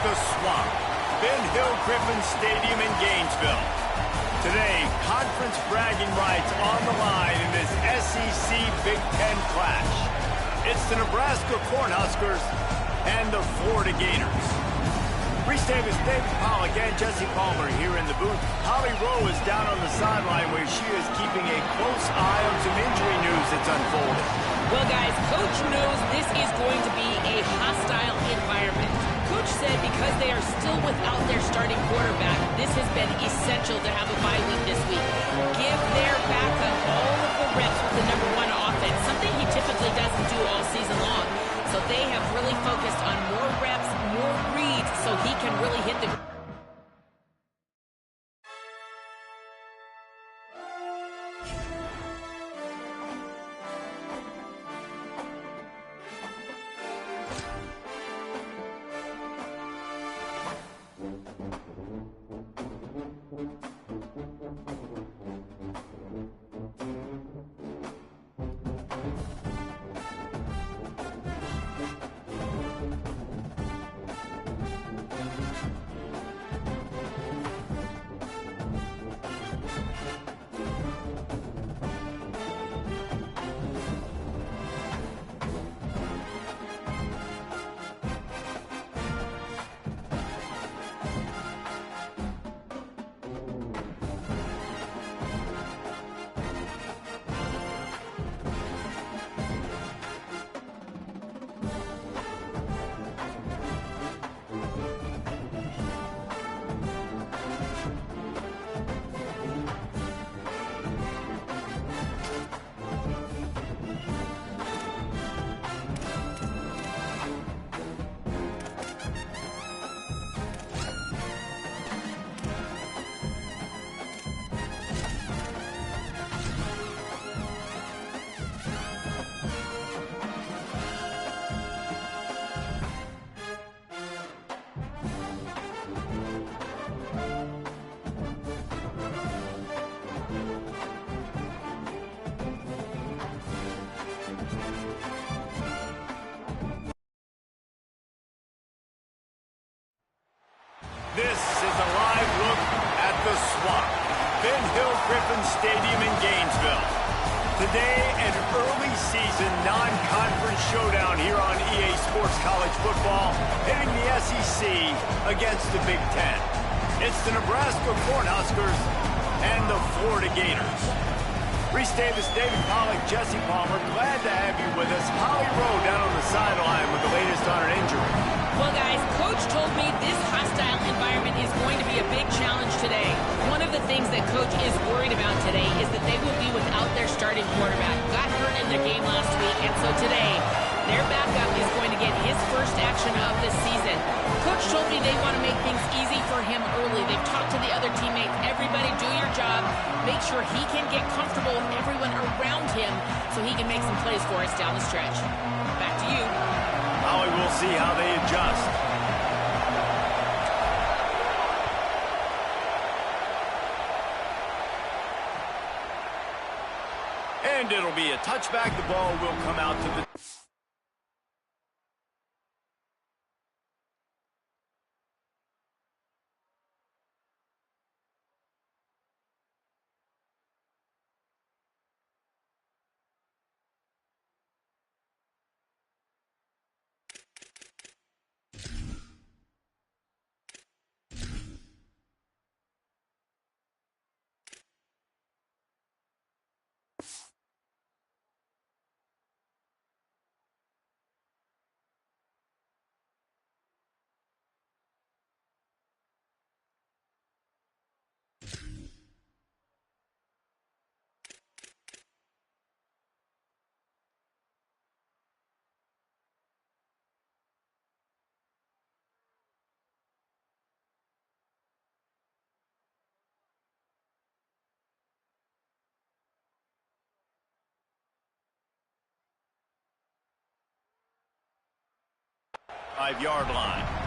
the Swamp, Ben Hill Griffin Stadium in Gainesville. Today, conference bragging rights on the line in this SEC Big Ten clash. It's the Nebraska Cornhuskers and the Florida Gators. Reese Davis, David Pollock, and Jesse Palmer here in the booth. Holly Rowe is down on the sideline where she is keeping a close eye on some injury news that's unfolding. Well, guys, Coach knows this is going to be a hostile environment. Coach said because they are still without their starting quarterback, this has been essential to have a bye week this week. Give their backup all of the reps with the #1 offense, something he typically doesn't do all season long. So they have really focused on more reps, more reads, so he can really hit the... This is a live look at the Swamp, Ben Hill Griffin Stadium in Gainesville. Today, an early season non-conference showdown here on EA Sports College Football, hitting the SEC against the Big Ten. It's the Nebraska Cornhuskers and the Florida Gators. Reese Davis, David Pollock, Jesse Palmer, glad to have you with us. Holly Rowe down on the sideline with the latest on an injury. Well, guys, Coach told me this hostile environment is going to be a big challenge today. One of the things that Coach is worried about today is that they will be without their starting quarterback. Got hurt in their game last week, and so today, their backup is going to get his first action of the season. Coach told me they want to make things easy for him early. They've talked to the other teammates. Everybody do your job. Make sure he can get comfortable with everyone around him so he can make some plays for us down the stretch. Back to you. Holly, we'll see how they adjust. And it'll be a touchback. The ball will come out to the... Five-yard line.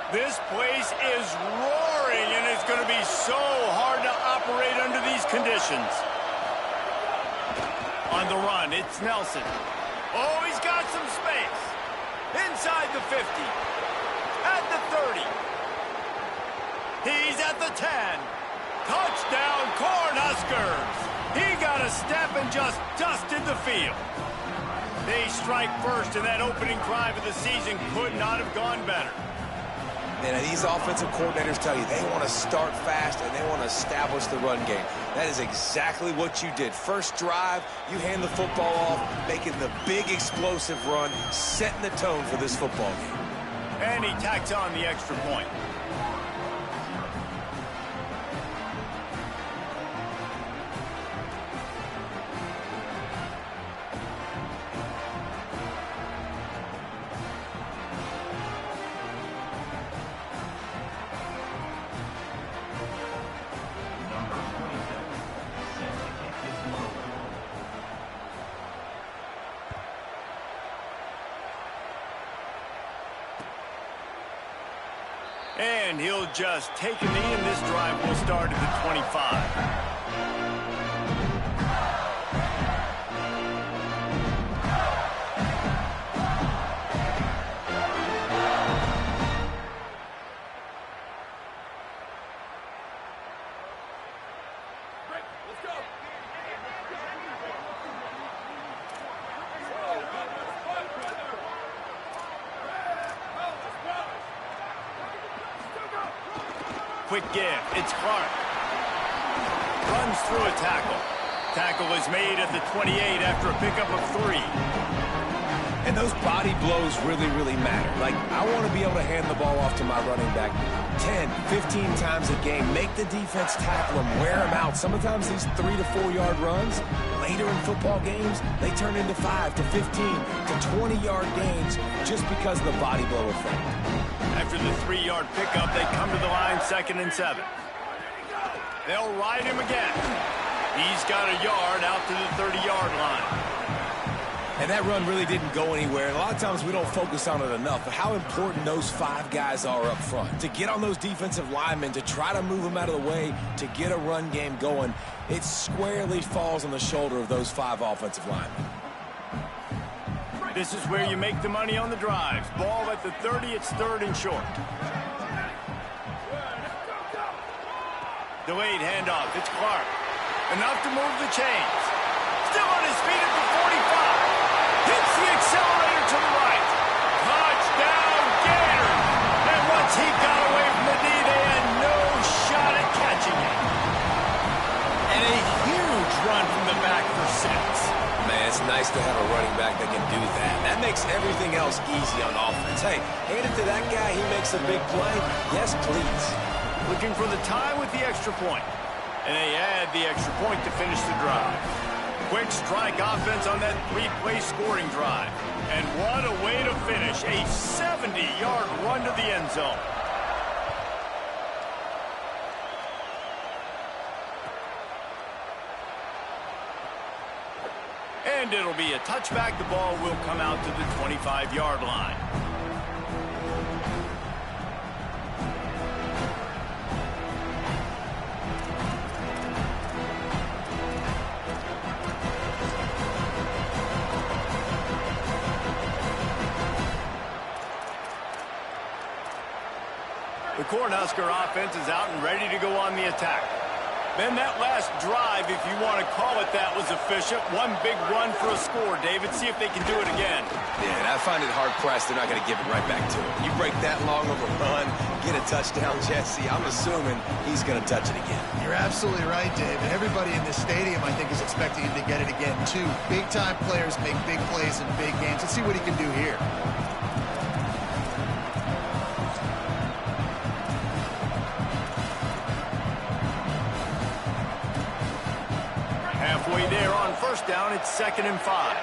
This place is roaring, and it's going to be so hard to operate under these conditions. On the run, it's Nelson. Oh, he's got some space. Inside the 50. At the 30. He's at the 10. Touchdown, Huskers. He got a step and just dusted the field. They strike first, and that opening drive of the season could not have gone better. And these offensive coordinators tell you they want to start fast and they want to establish the run game. That is exactly what you did. First drive, you hand the football off, making the big explosive run, setting the tone for this football game. And he tacks on the extra point. And he'll just take a knee, and this drive will start at the 25. Quick give. It's Clark. Runs through a tackle. Tackle is made at the 28 after a pickup of 3. And those body blows really, really matter. Like, I want to be able to hand the ball off to my running back 10, 15 times a game. Make the defense tackle them, wear them out. Sometimes these 3 to 4 yard runs, later in football games, they turn into 5 to 15 to 20-yard gains just because of the body blow effect. After the 3-yard pickup, they come to the line 2nd and 7. They'll ride him again. He's got a yard out to the 30-yard line. And that run really didn't go anywhere. And a lot of times we don't focus on it enough, but how important those 5 guys are up front. To get on those defensive linemen, to try to move them out of the way, to get a run game going, it squarely falls on the shoulder of those 5 offensive linemen. This is where you make the money on the drives. Ball at the 30, it's 3rd and short. Delayed handoff, it's Clark. Enough to move the chains. Still on his feet at the 45. Hits the accelerator to the right. Touchdown, Gators. And once he got away from the knee, they had no shot at catching it. And a huge run from the back for 6. Man, it's nice to have a running back that can do that. That makes everything else easy on offense. Hey, hand it to that guy, he makes a big play. Yes, please. Looking for the tie with the extra point. And they add the extra point to finish the drive. Quick strike offense on that 3-play scoring drive. And what a way to finish. A 70-yard run to the end zone. And it'll be a touchback. The ball will come out to the 25-yard line. The Cornhusker offense is out and ready to go on the attack. Then that last drive, if you want to call it that, was efficient. One big run for a score. David, see if they can do it again. Yeah, and I find it hard-pressed they're not going to give it right back to him. You break that long of a run, get a touchdown, Jesse, I'm assuming he's going to touch it again. You're absolutely right, Dave. And everybody in this stadium, I think, is expecting him to get it again, too. Big-time players make big plays in big games. Let's see what he can do here. Halfway there on first down, it's 2nd and 5.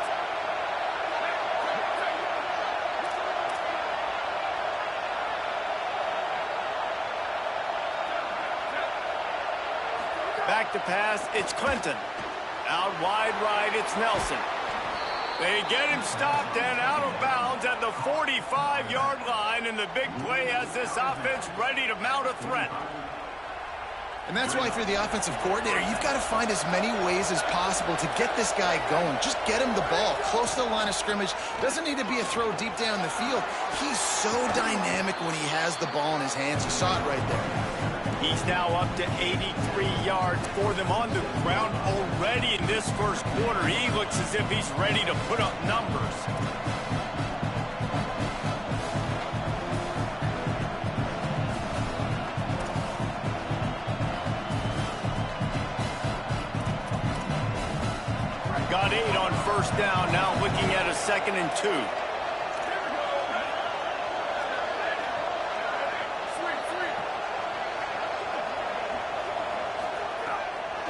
Back to pass, it's Clinton. Out wide right, it's Nelson. They get him stopped and out of bounds at the 45-yard line, and the big play has this offense ready to mount a threat. And that's why if you're the offensive coordinator, you've got to find as many ways as possible to get this guy going. Just get him the ball close to the line of scrimmage. Doesn't need to be a throw deep down the field. He's so dynamic when he has the ball in his hands. You saw it right there. He's now up to 83 yards for them on the ground already in this first quarter. He looks as if he's ready to put up numbers. Got 8 on first down, now looking at a 2nd and 2.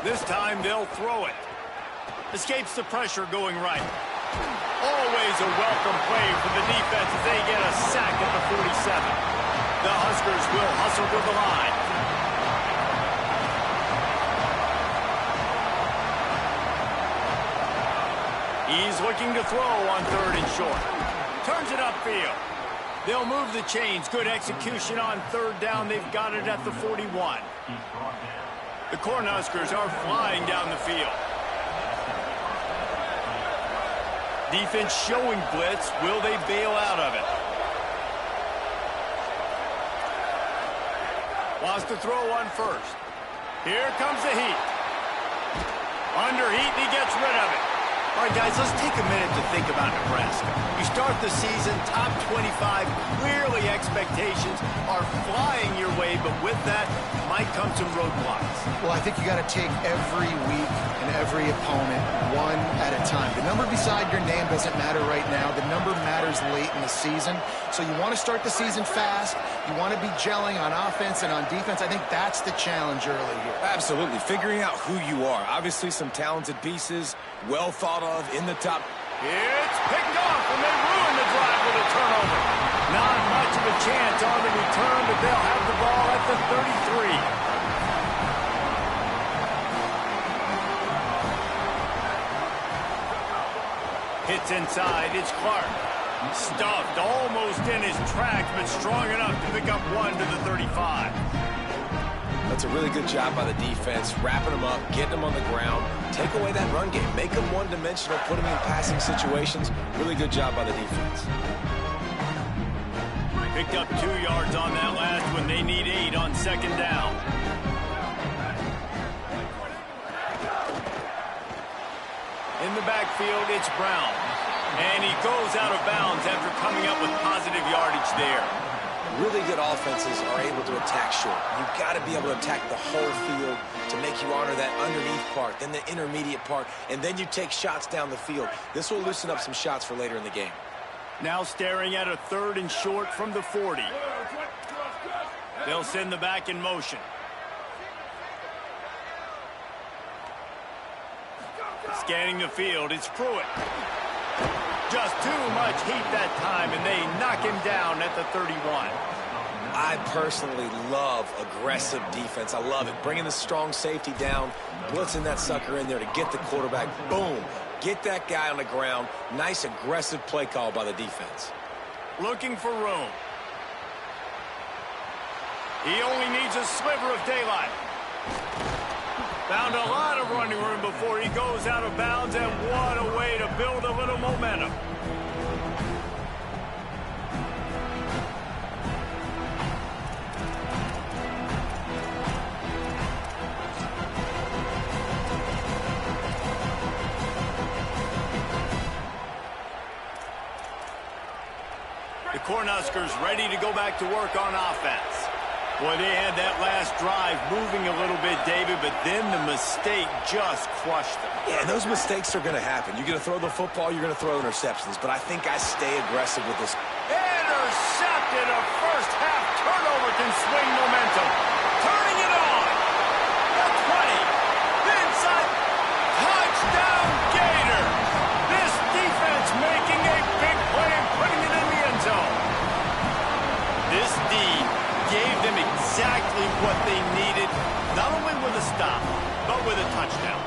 This time they'll throw it. Escapes the pressure going right. Always a welcome play for the defense as they get a sack at the 47. The Huskers will hustle to the line. He's looking to throw on 3rd and short. Turns it upfield. They'll move the chains. Good execution on 3rd down. They've got it at the 41. The Cornhuskers are flying down the field. Defense showing blitz. Will they bail out of it? Wants to throw on 1st. Here comes the heat. Under heat, and he gets rid of it. All right, guys, let's take a minute to think about Nebraska. You start the season, top 25, clearly expectations are flying your way, but with that might come some roadblocks. Well, I think you got to take every week and every opponent one at a time. The number beside your name doesn't matter right now. The number matters late in the season. So you want to start the season fast. You want to be gelling on offense and on defense. I think that's the challenge early here. Absolutely. Figuring out who you are. Obviously some talented pieces, well thought of in the top. It's picked off, and they ruin the drive with a turnover. Not much of a chance on the return, but they'll have the ball at the 33. Hits inside. It's Clark. Stuffed almost in his tracks, but strong enough to pick up 1 to the 35. That's a really good job by the defense, wrapping them up, getting them on the ground, take away that run game, make them one-dimensional, put them in passing situations. Really good job by the defense. Picked up 2 yards on that last one. They need 8 on 2nd down. In the backfield, it's Brown. And he goes out of bounds after coming up with positive yardage there. Really good offenses are able to attack short. You've got to be able to attack the whole field to make you honor that underneath part, then the intermediate part, and then you take shots down the field. This will loosen up some shots for later in the game. Now staring at a 3rd and short from the 40. They'll send the back in motion. Scanning the field, it's Pruitt. Just too much heat that time, and they knock him down at the 31. I personally love aggressive defense. I love it. Bringing the strong safety down, blitzing that sucker in there to get the quarterback. Boom. Get that guy on the ground. Nice aggressive play call by the defense. Looking for room. He only needs a sliver of daylight. Found a lot of running room before he goes out of bounds, and what a way to build a little momentum. The Cornhuskers ready to go back to work on offense. Boy, they had that last drive moving a little bit, David, but then the mistake just crushed them. Yeah, those mistakes are going to happen. You're going to throw the football, you're going to throw interceptions, but I think I stay aggressive with this. Intercepted. A first-half turnover can swing momentum. Turning it on. The 20. Inside. Touchdown, Gators. This defense making a big play and putting it in the end zone. This D gave them exactly what they needed, not only with a stop, but with a touchdown.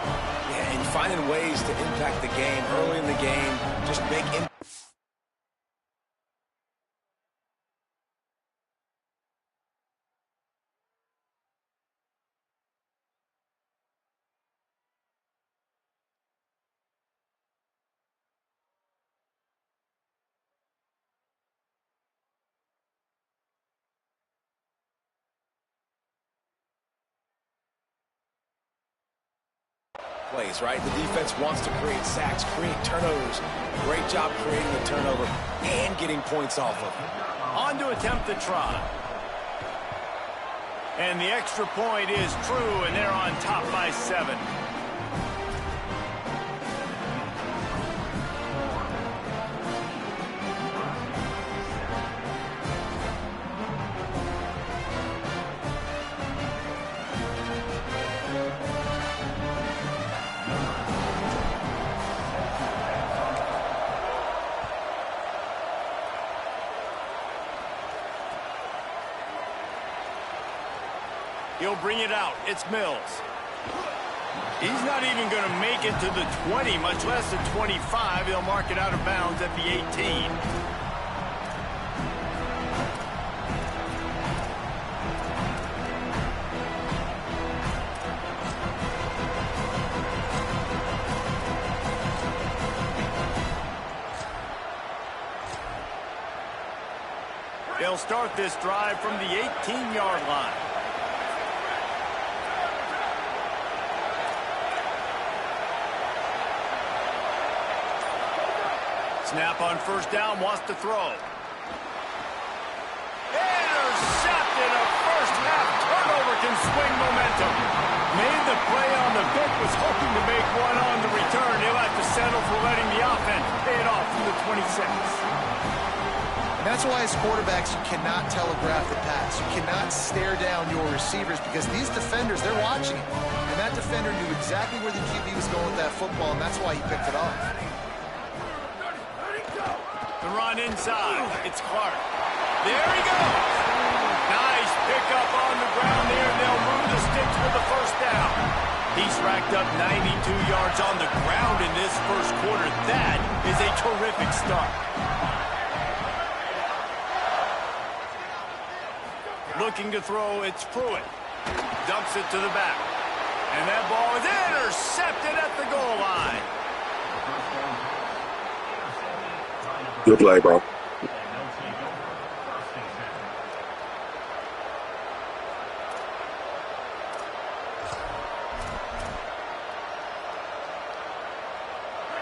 Yeah, and finding ways to impact the game early in the game, just make impact. Plays, right? The defense wants to create sacks, create turnovers. Great job creating the turnover and getting points off of it. On to attempt the try. And the extra point is true, and they're on top by 7. He'll bring it out. It's Mills. He's not even going to make it to the 20, much less the 25. He'll mark it out of bounds at the 18. They'll start this drive from the 18-yard line. Snap on first down, wants to throw. Intercepted. A first-half turnover can swing momentum. Made the play on the pick, was hoping to make one on the return. He'll have to settle for letting the offense pay it off from the 26. And that's why as quarterbacks, you cannot telegraph the pass. You cannot stare down your receivers because these defenders, they're watching it. And that defender knew exactly where the QB was going with that football, and that's why he picked it off. The run inside. It's Clark. There he goes. Nice pickup on the ground there. They'll move the sticks for the first down. He's racked up 92 yards on the ground in this first quarter. That is a terrific start. Looking to throw, it's Pruitt. Dumps it to the back. And that ball is intercepted at the goal line. Good play, bro.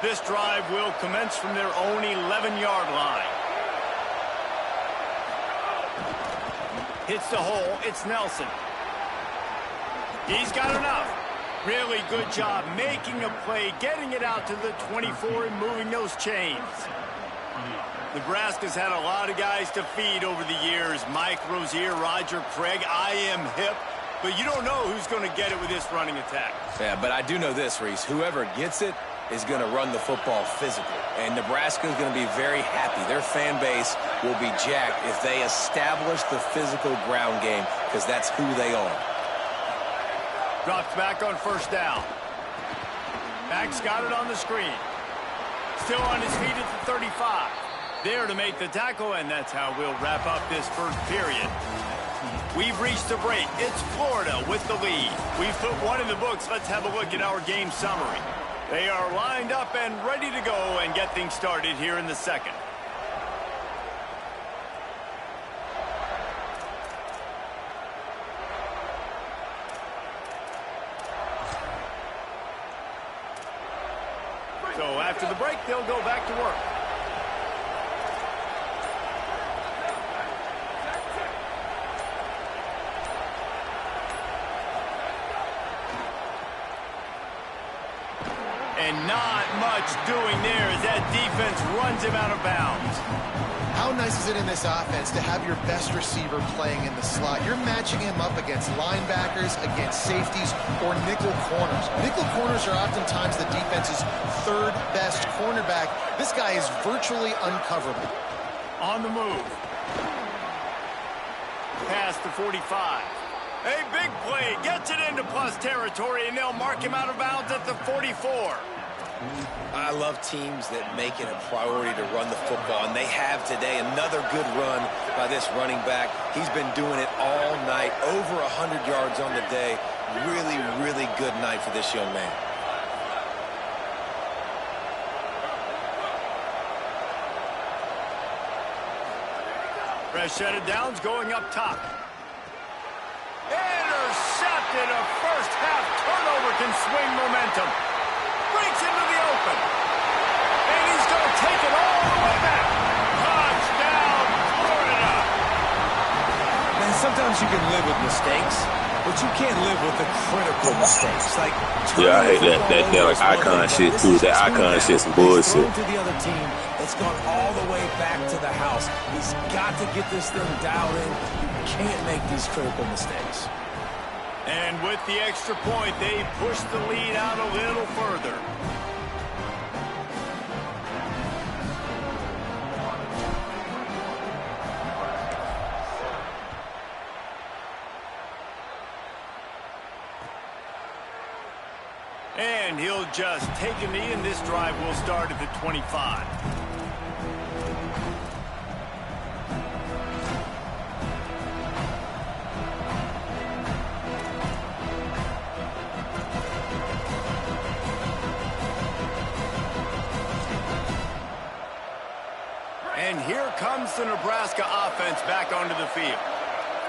This drive will commence from their own 11-yard line. Hits the hole. It's Nelson. He's got enough. Really good job making a play, getting it out to the 24 and moving those chains. Nebraska's had a lot of guys to feed over the years. Mike Rozier, Roger Craig. I am hip. But you don't know who's going to get it with this running attack. Yeah, but I do know this, Reese. Whoever gets it is going to run the football physical. And Nebraska is going to be very happy. Their fan base will be jacked if they establish the physical ground game, because that's who they are. Drops back on first down. Mack's got it on the screen. Still on his feet at the 35. There to make the tackle, and that's how we'll wrap up this first period. We've reached the break. It's Florida with the lead. We've put one in the books. Let's have a look at our game summary. They are lined up and ready to go and get things started here in the second. So after the break, they'll go back to work. And not much doing there as that defense runs him out of bounds. How nice is it in this offense to have your best receiver playing in the slot? You're matching him up against linebackers, against safeties, or nickel corners. Nickel corners are oftentimes the defense's third best cornerback. This guy is virtually uncoverable. On the move. Past the 45. A big play gets it into plus territory, and they'll mark him out of bounds at the 44. I love teams that make it a priority to run the football, and they have today. Another good run by this running back. He's been doing it all night, over 100 yards on the day. Really, really good night for this young man. Fresh set of downs going up top. Intercepted. A first half turnover can swing momentum. Breaks into the open. And he's going to take it all the way back. Touchdown, Florida. Man, sometimes you can live with mistakes, but you can't live with the critical mistakes. Like, yeah, I hate that like icon shit too. That icon shit's some bullshit. To the other team, it's gone all the way back to the house. He's got to get this thing dialed in. You can't make these critical mistakes. And with the extra point, they push the lead out a little further. And he'll just take a knee, and this drive will start at the 25. And here comes the Nebraska offense back onto the field.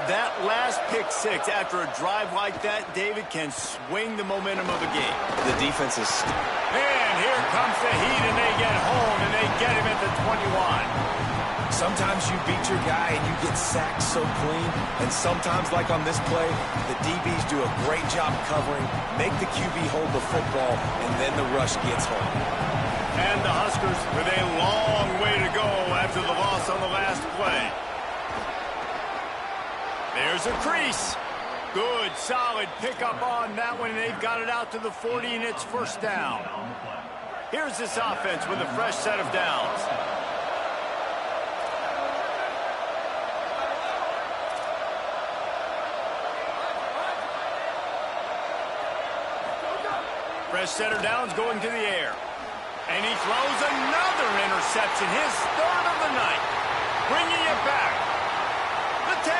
That last pick six after a drive like that, David, can swing the momentum of a game. The defense is... And here comes the heat, and they get home, and they get him at the 21. Sometimes you beat your guy and you get sacked so clean, and sometimes, like on this play, the DBs do a great job covering, make the QB hold the football, and then the rush gets home. And the Huskers with a long way to go after the loss on the last play. There's a crease. Good, solid pickup on that one, and they've got it out to the 40, and it's first down. Here's this offense with a fresh set of downs. Fresh set of downs going to the air. And he throws another interception, his third of the night. Bringing it back. The 10.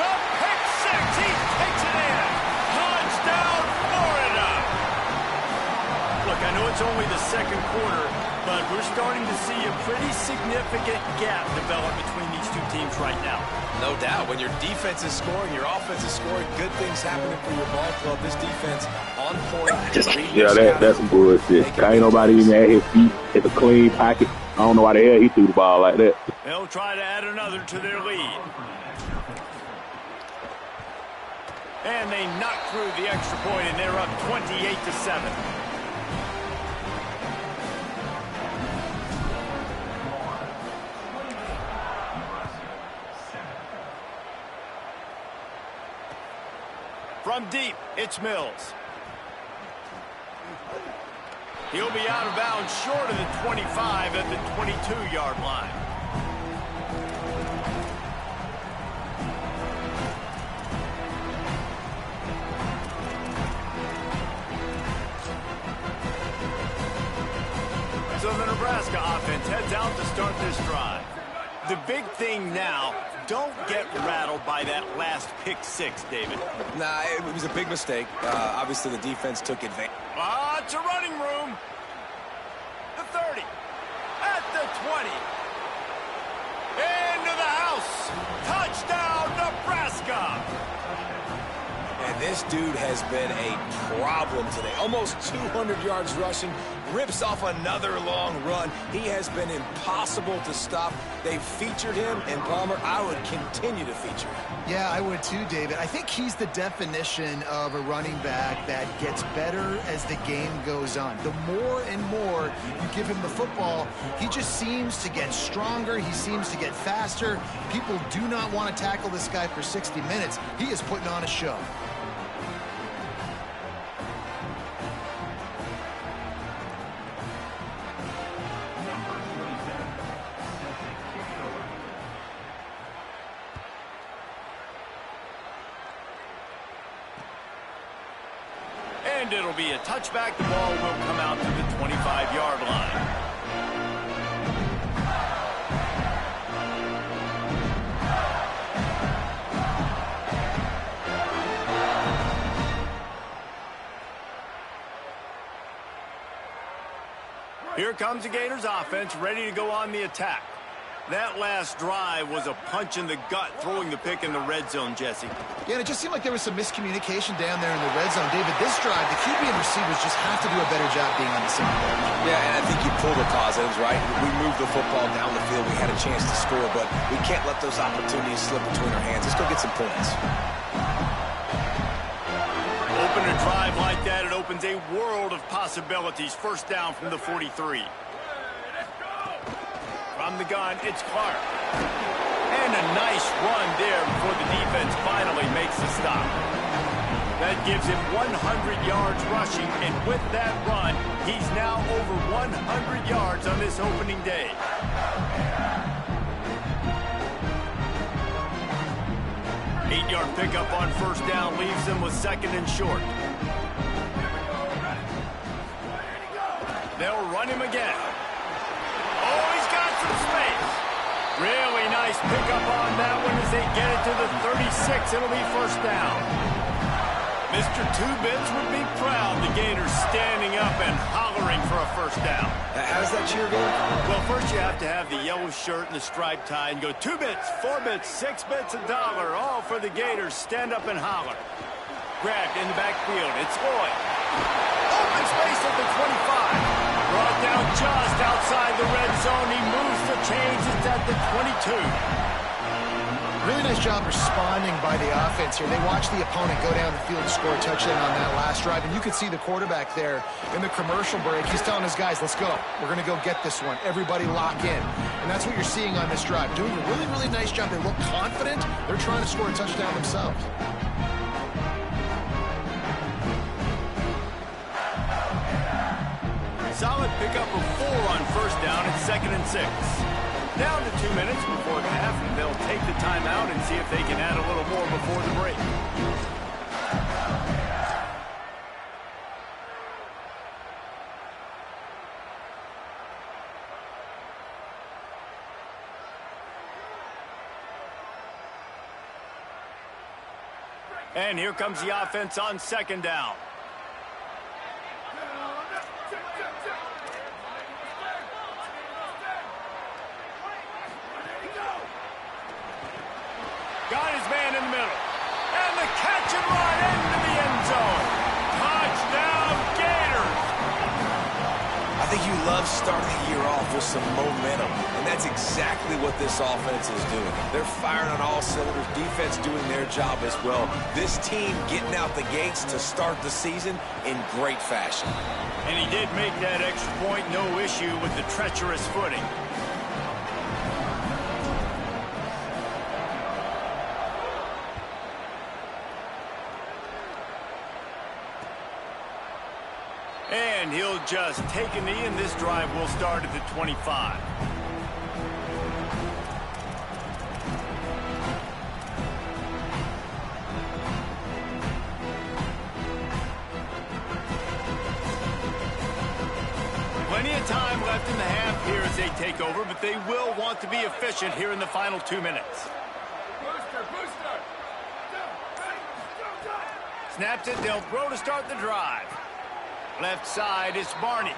The pick six. He takes it in. Touchdown, Florida. Look, I know it's only the second quarter, but we're starting to see a pretty significant gap develop between these two teams right now. No doubt. When your defense is scoring, your offense is scoring, good things happening for your ball club. This defense on point. Yeah, that's some bullshit. Ain't nobody even at his feet. It's a clean pocket. I don't know why the hell he threw the ball like that. They'll try to add another to their lead. And they knock through the extra point, and they're up 28-7. From deep, it's Mills. He'll be out of bounds short of the 25 at the 22-yard line. So the Nebraska offense heads out to start this drive. The big thing now, don't get rattled by that last pick six, David. Nah, it was a big mistake. Obviously, the defense took advantage. It's a running room. The 30. At the 20. Into the house. Touchdown, Nebraska. And this dude has been a problem today. Almost 200 yards rushing. Rips off another long run. He has been impossible to stop. They've featured him, and Palmer, I would continue to feature him. Yeah, I would too, David. I think he's the definition of a running back that gets better as the game goes on. The more and more you give him the football, he just seems to get stronger. He seems to get faster. People do not want to tackle this guy for 60 minutes. He is putting on a show. And it'll be a touchback. The ball will come out to the 25-yard line. Here comes the Gators offense, ready to go on the attack. That last drive was a punch in the gut, throwing the pick in the red zone, Jesse. Yeah, and it just seemed like there was some miscommunication down there in the red zone. David, this drive, the QB and receivers just have to do a better job being on the same page. Yeah, and I think you pull the positives, right? We moved the football down the field. We had a chance to score, but we can't let those opportunities slip between our hands. Let's go get some points. Open a drive like that, it opens a world of possibilities. First down from the 43. From the gun, it's Clark. And a nice run there before the defense finally makes the stop. That gives him 100 yards rushing, and with that run, he's now over 100 yards on this opening day. Eight-yard pickup on first down leaves them with second and short. They'll run him again. Oh, he's got some space. Really nice pickup on that one as they get it to the 36. It'll be first down. Mr. Two-Bits would be proud. The Gators standing up and hollering for a first down. How does that cheer go? Well, first you have to have the yellow shirt and the striped tie and go 2 bits, 4 bits, 6 bits, $1, all for the Gators. Stand up and holler. Grabbed in the backfield. It's Lloyd. Open space at the 25. Brought down just outside the red zone. He moves the chains. It's at the 22. Really nice job responding by the offense here. They watched the opponent go down the field and score a touchdown on that last drive, and you could see the quarterback there in the commercial break. He's telling his guys, let's go. We're going to go get this one. Everybody lock in. And that's what you're seeing on this drive. Doing a really, really nice job. They look confident. They're trying to score a touchdown themselves. Solid pickup of 4 on first down and 2nd and 6. Down to 2 minutes before the half, and they'll take the timeout and see if they can add a little more before the break. And here comes the offense on 2nd down. Got his man in the middle. And the catch and run into the end zone. Touchdown, Gators. I think you love starting the year off with some momentum, and that's exactly what this offense is doing. They're firing on all cylinders, defense doing their job as well. This team getting out the gates to start the season in great fashion. And he did make that extra point, no issue with the treacherous footing. And he'll just take a knee, and this drive will start at the 25. Plenty of time left in the half here as they take over, but they will want to be efficient here in the final 2 minutes. Snaps it, they'll throw to start the drive. Left side, it's Barney.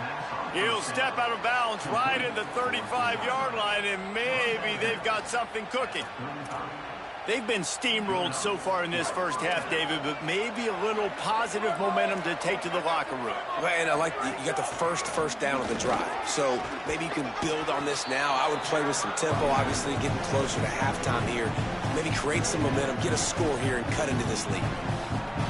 He'll step out of bounds right at the 35-yard line, and maybe they've got something cooking. They've been steamrolled so far in this first half, David, but maybe a little positive momentum to take to the locker room. Well, and I like you got the first down of the drive, so maybe you can build on this now. I would play with some tempo, obviously getting closer to halftime here. Maybe create some momentum, get a score here, and cut into this lead.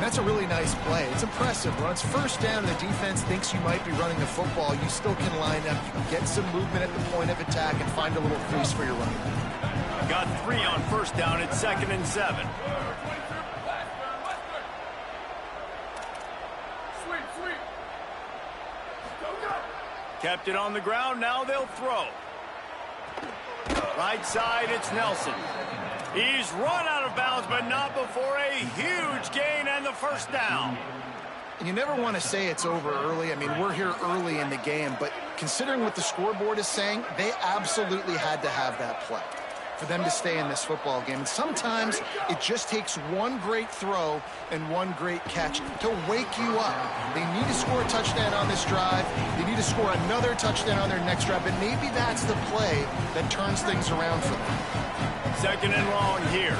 That's a really nice play. It's impressive. When it's first down and the defense thinks you might be running the football, you still can line up, you can get some movement at the point of attack and find a little crease for your running back. Got 3 on first down at 2nd and 7. Kept it on the ground, now they'll throw. Right side, it's Nelson. He's run out of bounds, but not before a huge gain and the first down. You never want to say it's over early. I mean, we're here early in the game, but considering what the scoreboard is saying, they absolutely had to have that play for them to stay in this football game. And sometimes it just takes one great throw and one great catch to wake you up. They need to score a touchdown on this drive. They need to score another touchdown on their next drive, and maybe that's the play that turns things around for them. 2nd and long here.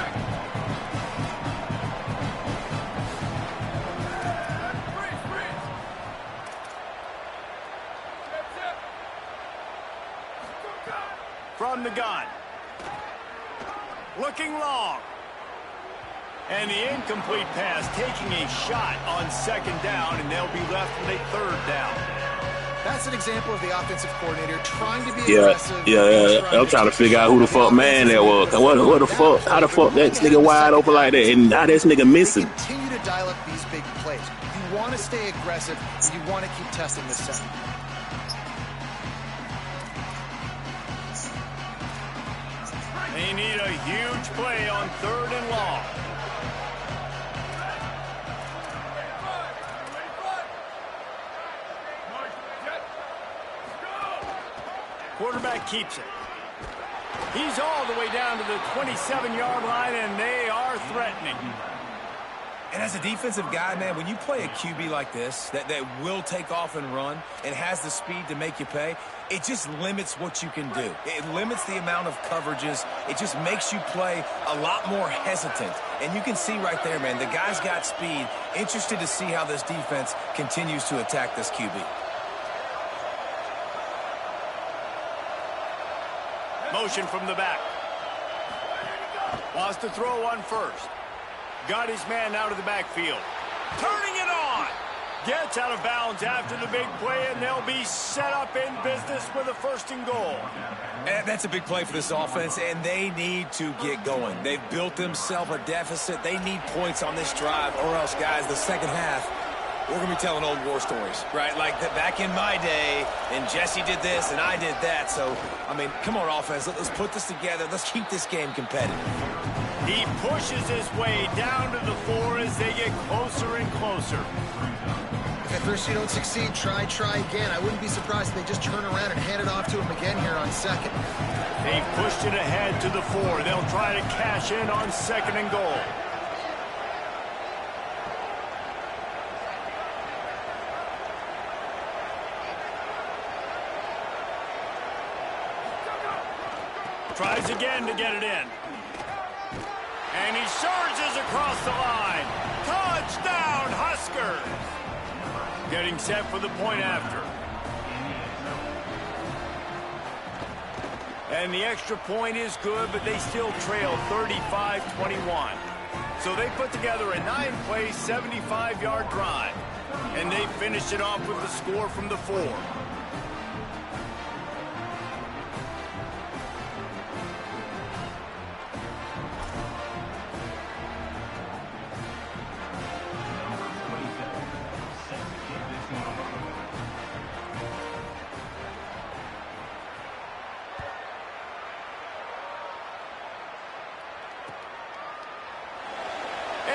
From the gun. Looking long. And the incomplete pass taking a shot on 2nd down, and they'll be left with a 3rd down. That's an example of the offensive coordinator trying to be aggressive. Yeah. I'm trying to figure out who the fuck man that was. What the fuck? How the fuck that nigga wide open like that? And how this nigga missing? Continue to dial up these big plays. You want to stay aggressive. You want to keep testing this set. They need a huge play on 3rd and long. Quarterback keeps it. He's all the way down to the 27-yard line, and they are threatening. And as a defensive guy, man, when you play a QB like this that will take off and run and has the speed to make you pay, it just limits what you can do. It limits the amount of coverages. It just makes you play a lot more hesitant. And you can see right there, man, the guy's got speed. Interested to see how this defense continues to attack this QB. Motion from the back. Wants to throw on 1st. Got his man out of the backfield. Turning it on. Gets out of bounds after the big play, and they'll be set up in business with a 1st and goal. And that's a big play for this offense, and they need to get going. They've built themselves a deficit. They need points on this drive, or else, guys, the second half, we're going to be telling old war stories, right? Like back in my day, and Jesse did this, and I did that. So, I mean, come on, offense. Let's put this together. Let's keep this game competitive. He pushes his way down to the 4 as they get closer and closer. If at first you don't succeed, try again. I wouldn't be surprised if they just turn around and hand it off to him again here on 2nd. They've pushed it ahead to the 4. They'll try to cash in on 2nd and goal. Tries again to get it in. And he surges across the line. Touchdown, Huskers! Getting set for the point after. And the extra point is good, but they still trail 35-21. So they put together a 9-play, 75-yard drive. And they finished it off with the score from the 4.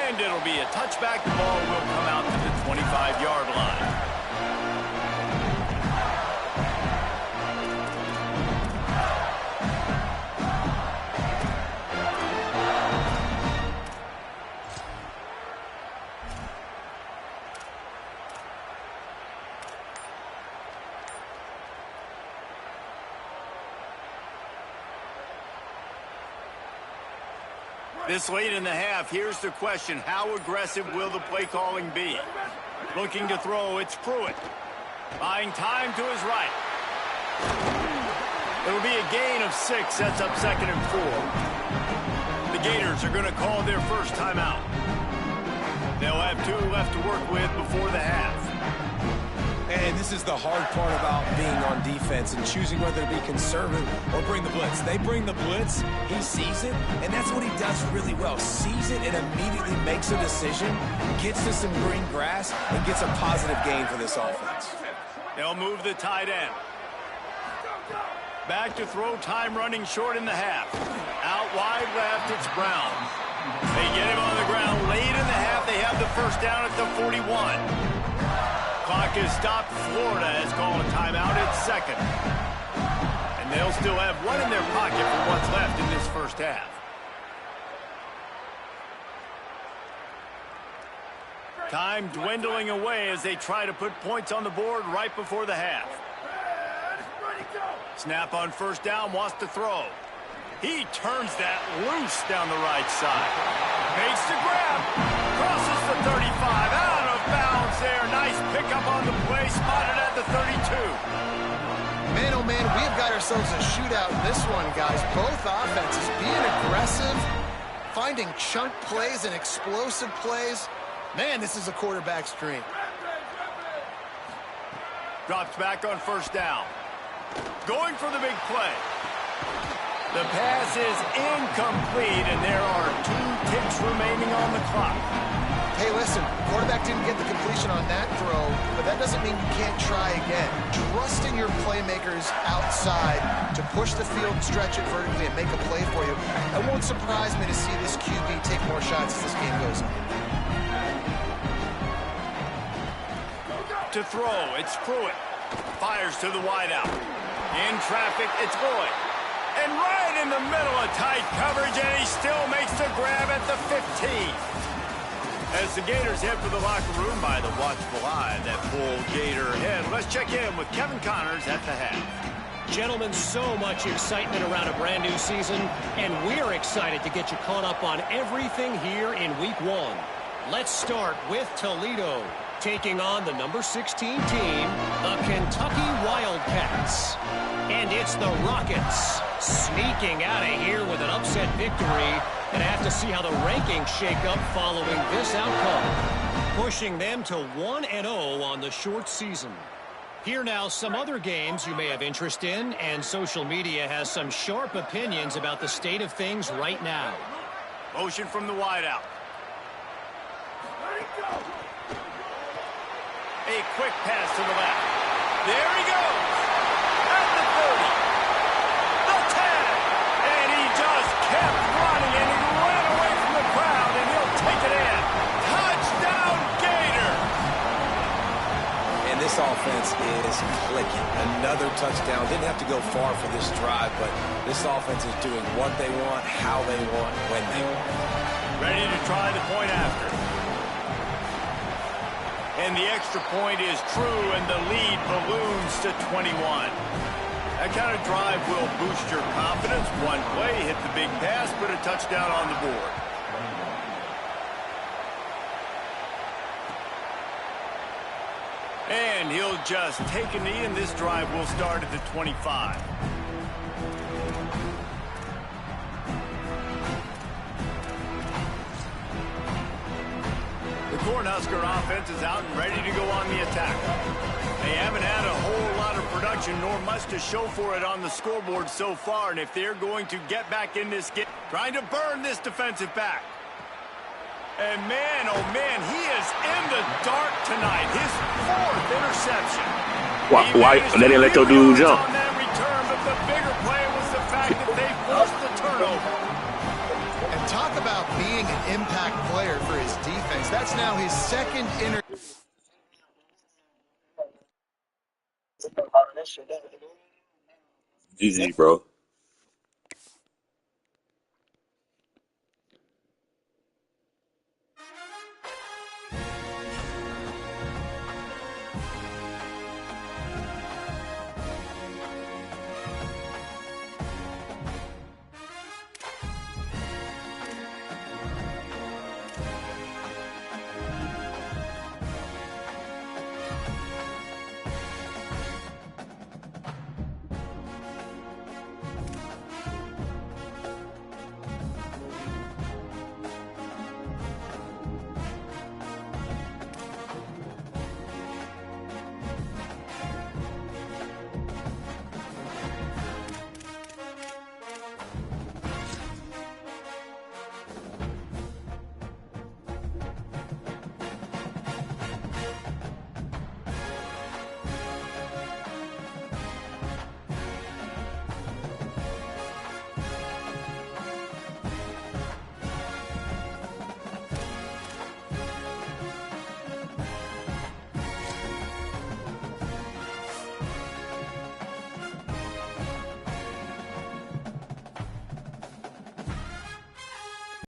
And it'll be a touchback. The ball will come out to the 25-yard line. This late in the half, here's the question. How aggressive will the play calling be? Looking to throw, it's Pruitt. Buying time to his right. It'll be a gain of 6, sets up 2nd and 4. The Gators are going to call their first timeout. They'll have 2 left to work with before the half. And this is the hard part about being on defense and choosing whether to be conservative or bring the blitz. They bring the blitz, he sees it, and that's what he does really well. Sees it and immediately makes a decision, gets to some green grass, and gets a positive gain for this offense. They'll move the tight end. Back to throw, time running short in the half. Out wide left, it's Brown. They get him on the ground late in the half. They have the first down at the 41. Clock is stopped. Florida has called a timeout at second. And they'll still have one in their pocket for what's left in this first half. Time dwindling away as they try to put points on the board right before the half. Snap on first down, wants to throw. He turns that loose down the right side. Makes the grab. Crosses the 35. Out of bounds there. Nice pickup on the play. Spotted at the 32. Man, oh man, we've got ourselves a shootout in this one, guys. Both offenses being aggressive, finding chunk plays and explosive plays. Man, this is a quarterback's dream. Drops back on first down. Going for the big play. The pass is incomplete, and there are 2 ticks remaining on the clock. Hey, listen, quarterback didn't get the completion on that throw, but that doesn't mean you can't try again. Trusting your playmakers outside to push the field, stretch it vertically, and make a play for you. It won't surprise me to see this QB take more shots as this game goes on. To throw, it's Pruitt. Fires to the wideout. In traffic, it's Boyd. And right in the middle of tight coverage, and he still makes the grab at the 15. As the Gators head for the locker room by the watchful eye, that full Gator head. Let's check in with Kevin Connors at the half. Gentlemen, so much excitement around a brand new season, and we're excited to get you caught up on everything here in Week 1. Let's start with Toledo, taking on the number 16 team, the Kentucky Wildcats. And it's the Rockets sneaking out of here with an upset victory. And have to see how the rankings shake up following this outcome, pushing them to 1-0 on the short season. Here now, some other games you may have interest in, and social media has some sharp opinions about the state of things right now. Motion from the wideout. A quick pass to the left. There he goes. At the 30. The 10. And he just kept running, and he ran away from the crowd, and he'll take it in. Touchdown, Gator. And this offense is clicking. Another touchdown. Didn't have to go far for this drive, but this offense is doing what they want, how they want, when they want. Ready to try the point after. And the extra point is true, and the lead balloons to 21. That kind of drive will boost your confidence. One play, hit the big pass, put a touchdown on the board. And he'll just take a knee, and this drive will start at the 25. The Cornhusker offense is out and ready to go on the attack. They haven't had a whole lot of production, nor much to show for it on the scoreboard so far. And if they're going to get back in this game, trying to burn this defensive back. And man, oh man, he is in the dark tonight. His 4th interception. Why? They didn't let your dude jump. On that return, but the bigger play was the fact that they forced the turnover. And talk about being an impact player for his defense. That's now his 2nd interception. GG, bro.